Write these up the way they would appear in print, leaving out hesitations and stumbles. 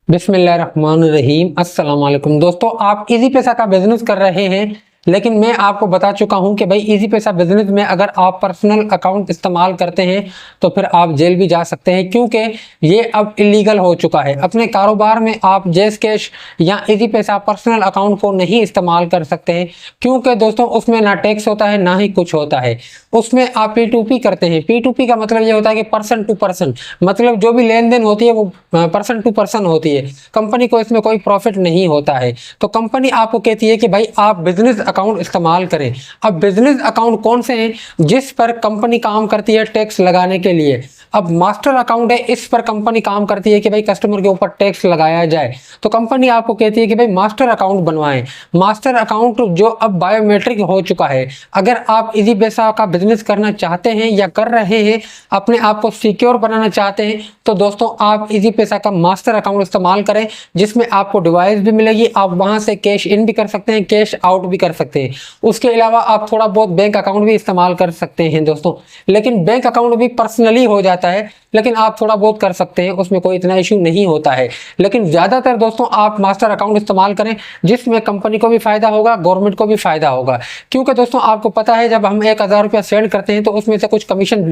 बिस्मिल्लाहिर्रहमानिर्रहीम। अस्सलाम वालेकुम दोस्तों, आप इजी पैसा का बिजनेस कर रहे हैं, लेकिन मैं आपको बता चुका हूं कि भाई इजी पैसा बिजनेस में अगर आप पर्सनल अकाउंट इस्तेमाल करते हैं तो फिर आप जेल भी जा सकते हैं, क्योंकि ये अब इलीगल हो चुका है। अपने कारोबार में आप जैस कैश या इजी पैसा पर्सनल अकाउंट को नहीं इस्तेमाल कर सकते हैं, क्योंकि दोस्तों उसमें ना टैक्स होता है ना ही कुछ होता है। उसमें आप P2P करते हैं। P2P का मतलब ये होता है कि पर्सन टू पर्सन, मतलब जो भी लेन देन होती है वो पर्सन टू पर्सन होती है। कंपनी को इसमें कोई प्रॉफिट नहीं होता है। तो कंपनी आपको कहती है कि भाई आप बिजनेस अकाउंट इस्तेमाल करें। अब बिजनेस अकाउंट कौन से हैं जिस पर कंपनी काम करती है टैक्स लगाने के लिए? अब मास्टर अकाउंट है, इस पर कंपनी काम करती है कि भाई कस्टमर के ऊपर टैक्स लगाया जाए। तो कंपनी आपको कहती है कि भाई मास्टर अकाउंट बनवाएं। मास्टर अकाउंट जो अब बायोमेट्रिक हो चुका है। अगर आप इजी पैसा का बिजनेस करना चाहते हैं या कर रहे हैं, अपने आप को सिक्योर बनाना चाहते हैं, तो दोस्तों आप इजी पैसा का मास्टर अकाउंट इस्तेमाल करें, जिसमें आपको डिवाइस भी मिलेगी। आप वहां से कैश इन भी कर सकते हैं, कैश आउट भी कर सकते हैं। उसके अलावा आप थोड़ा बहुत बैंक अकाउंट भी इस्तेमाल कर सकते हैं दोस्तों, लेकिन बैंक अकाउंट भी पर्सनली हो जाता है, लेकिन आप थोड़ा बहुत कर सकते हैं, उसमें कोई इतना इश्यू नहीं होता है। लेकिन ज्यादातर दोस्तों आप मास्टर अकाउंट इस्तेमाल करें, जिसमें कंपनी को भी फायदा होगा, गवर्नमेंट को भी फायदा होगा। क्योंकि दोस्तों आपको पता है जब हम 1000 रुपया सेंड करते हैं तो उसमें से कुछ कमीशन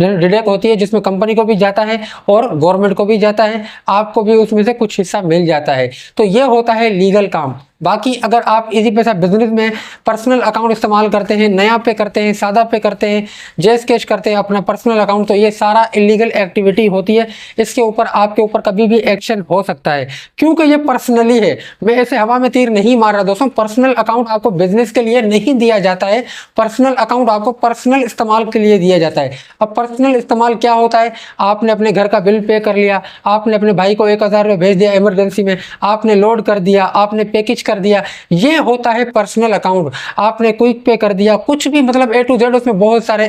डिडक्ट होती है, जिसमें कंपनी को भी जाता है और गवर्नमेंट को भी जाता है, आपको भी उसमें से कुछ हिस्सा मिल जाता है। तो ये होता है लीगल काम। बाकी अगर आप इजी पैसा बिजनेस में पर्सनल अकाउंट इस्तेमाल करते हैं, नया पे करते हैं, सादा पे करते हैं, जैस कैश करते हैं अपना पर्सनल अकाउंट, तो ये सारा इलीगल एक्टिविटी होती है। इसके ऊपर आपके ऊपर कभी भी एक्शन हो सकता है, क्योंकि ये पर्सनली है। मैं ऐसे हवा में तीर नहीं मार रहा दोस्तों। पर्सनल अकाउंट आपको बिजनेस के लिए नहीं दिया जाता है, पर्सनल अकाउंट आपको पर्सनल इस्तेमाल के लिए दिया जाता है। अब पर्सनल इस्तेमाल क्या होता है? आपने अपने घर का बिल पे कर लिया, आपने अपने भाई को 1000 रुपये भेज दिया इमरजेंसी में, आपने लोड कर दिया, आपने पैकेज कर दिया, ये होता है पर्सनल अकाउंट। आपने क्विक पे कर दिया, कुछ भी, मतलब A to Z उसमें बहुत सारे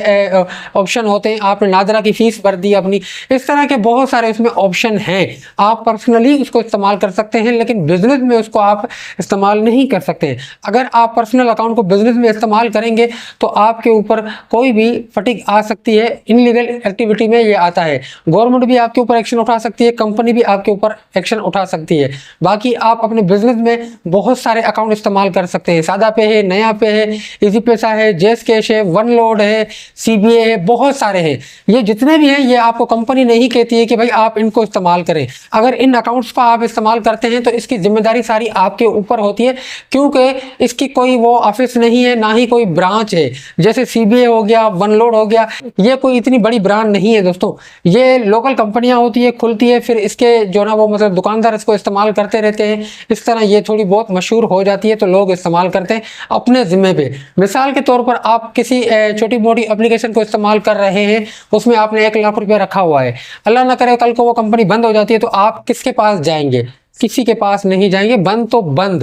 ऑप्शन होते हैं। आपने नादरा की फीस भर दी अपनी, इस तरह के बहुत सारे उसमें ऑप्शन हैं। आप पर्सनली उसको इस्तेमाल कर सकते हैं, लेकिन बिजनेस में उसको आप इस्तेमाल नहीं कर सकते हैं। अगर आप पर्सनल अकाउंट को बिजनेस में इस्तेमाल करेंगे तो आपके ऊपर कोई भी फटीक आ सकती है। इनलीगल एक्टिविटी में ये आता है। गवर्नमेंट भी आपके ऊपर एक्शन उठा सकती है, कंपनी भी आपके ऊपर एक्शन उठा सकती है। बाकी आप अपने बिजनेस में बहुत सारे अकाउंट इस्तेमाल कर सकते हैं। सादा पे है, नया पे है, इजी पैसा है, जैस कैश है, वन लोड है, CBA है, बहुत सारे हैं। ये जितने भी हैं ये आपको कंपनी नहीं कहती है कि भाई आप इनको इस्तेमाल करें। अगर इन अकाउंट्स को आप इस्तेमाल करते हैं तो इसकी जिम्मेदारी सारी आपके ऊपर होती है, क्योंकि इसकी कोई वो ऑफिस नहीं है, ना ही कोई ब्रांच है। जैसे CBA हो गया, वन लोड हो गया, ये कोई इतनी बड़ी ब्रांड नहीं है दोस्तों। ये लोकल कंपनियां होती है, खुलती है, फिर इसके जो ना वो मतलब दुकानदार इसको इस्तेमाल करते रहते हैं। इस तरह ये थोड़ी बहुत मशहूर हो जाती है तो लोग इस्तेमाल करते हैं अपने जिम्मे पे। मिसाल के तौर पर आप किसी छोटी मोटी एप्लीकेशन को इस्तेमाल कर रहे हैं, उसमें आपने 1 लाख रुपया रखा हुआ है। अल्लाह ना करे कल को वो कंपनी बंद हो जाती है तो आप किसके पास जाएंगे? किसी के पास नहीं जाएंगे, बंद तो बंद।